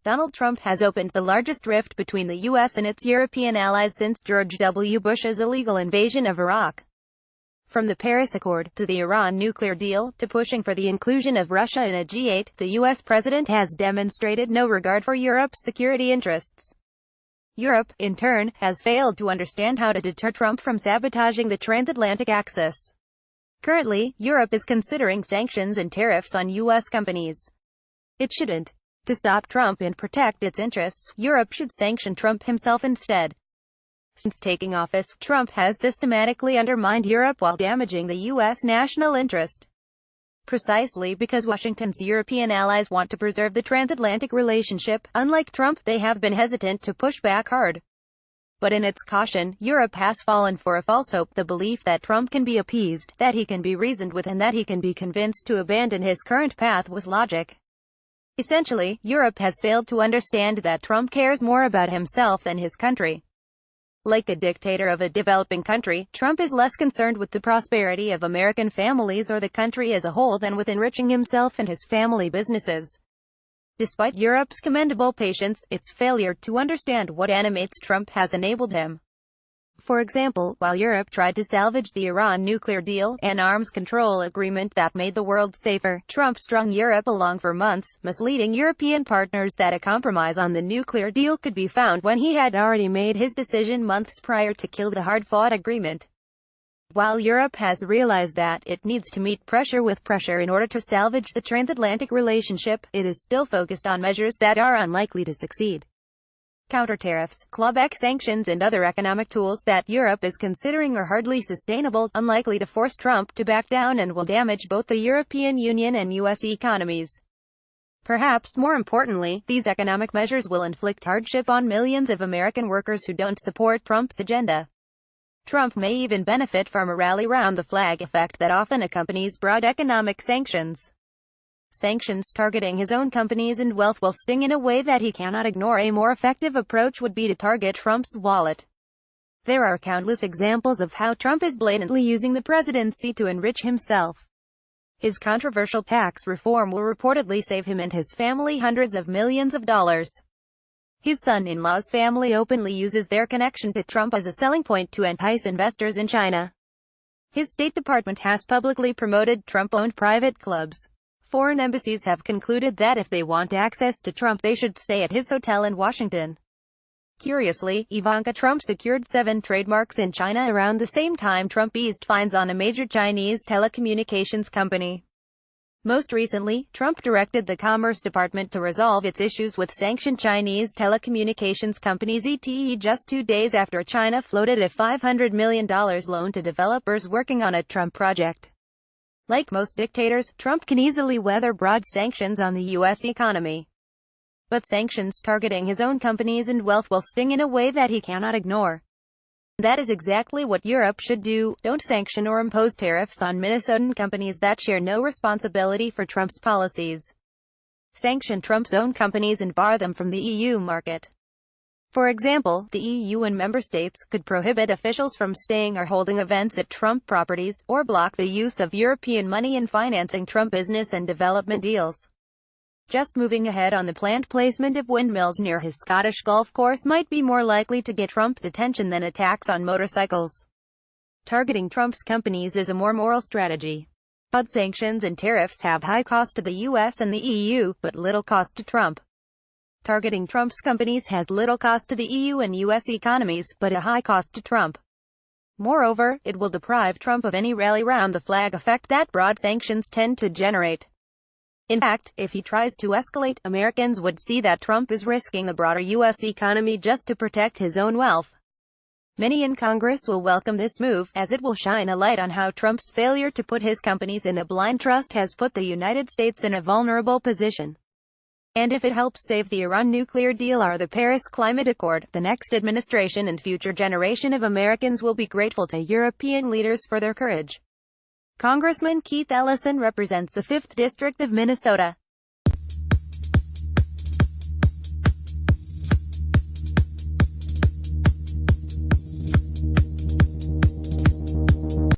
Donald Trump has opened the largest rift between the U.S. and its European allies since George W. Bush's illegal invasion of Iraq. From the Paris Accord, to the Iran nuclear deal, to pushing for the inclusion of Russia in a G8, the U.S. president has demonstrated no regard for Europe's security interests. Europe, in turn, has failed to understand how to deter Trump from sabotaging the transatlantic axis. Currently, Europe is considering sanctions and tariffs on U.S. companies. It shouldn't. To stop Trump and protect its interests, Europe should sanction Trump himself instead. Since taking office, Trump has systematically undermined Europe while damaging the U.S. national interest. Precisely because Washington's European allies want to preserve the transatlantic relationship, unlike Trump, they have been hesitant to push back hard. But in its caution, Europe has fallen for a false hope, the belief that Trump can be appeased, that he can be reasoned with, and that he can be convinced to abandon his current path with logic. Essentially, Europe has failed to understand that Trump cares more about himself than his country. Like a dictator of a developing country, Trump is less concerned with the prosperity of American families or the country as a whole than with enriching himself and his family businesses. Despite Europe's commendable patience, its failure to understand what animates Trump has enabled him. For example, while Europe tried to salvage the Iran nuclear deal, an arms control agreement that made the world safer, Trump strung Europe along for months, misleading European partners that a compromise on the nuclear deal could be found when he had already made his decision months prior to kill the hard-fought agreement. While Europe has realized that it needs to meet pressure with pressure in order to salvage the transatlantic relationship, it is still focused on measures that are unlikely to succeed. Counter-tariffs, clawback sanctions and other economic tools that Europe is considering are hardly sustainable, unlikely to force Trump to back down, and will damage both the European Union and U.S. economies. Perhaps more importantly, these economic measures will inflict hardship on millions of American workers who don't support Trump's agenda. Trump may even benefit from a rally-round-the-flag effect that often accompanies broad economic sanctions. Sanctions targeting his own companies and wealth will sting in a way that he cannot ignore. A more effective approach would be to target Trump's wallet. There are countless examples of how Trump is blatantly using the presidency to enrich himself. His controversial tax reform will reportedly save him and his family hundreds of millions of dollars. His son-in-law's family openly uses their connection to Trump as a selling point to entice investors in China. His State Department has publicly promoted Trump-owned private clubs. Foreign embassies have concluded that if they want access to Trump, they should stay at his hotel in Washington. Curiously, Ivanka Trump secured 7 trademarks in China around the same time Trump eased fines on a major Chinese telecommunications company. Most recently, Trump directed the Commerce Department to resolve its issues with sanctioned Chinese telecommunications companies ZTE just 2 days after China floated a $500 million loan to developers working on a Trump project. Like most dictators, Trump can easily weather broad sanctions on the U.S. economy. But sanctions targeting his own companies and wealth will sting in a way that he cannot ignore. That is exactly what Europe should do. Don't sanction or impose tariffs on Minnesotan companies that share no responsibility for Trump's policies. Sanction Trump's own companies and bar them from the EU market. For example, the EU and member states could prohibit officials from staying or holding events at Trump properties, or block the use of European money in financing Trump business and development deals. Just moving ahead on the planned placement of windmills near his Scottish golf course might be more likely to get Trump's attention than attacks on motorcycles. Targeting Trump's companies is a more moral strategy. Broad sanctions and tariffs have high cost to the US and the EU, but little cost to Trump. Targeting Trump's companies has little cost to the EU and U.S. economies, but a high cost to Trump. Moreover, it will deprive Trump of any rally-round-the-flag effect that broad sanctions tend to generate. In fact, if he tries to escalate, Americans would see that Trump is risking the broader U.S. economy just to protect his own wealth. Many in Congress will welcome this move, as it will shine a light on how Trump's failure to put his companies in a blind trust has put the United States in a vulnerable position. And if it helps save the Iran nuclear deal or the Paris Climate Accord, the next administration and future generation of Americans will be grateful to European leaders for their courage. Congressman Keith Ellison represents the 5th District of Minnesota.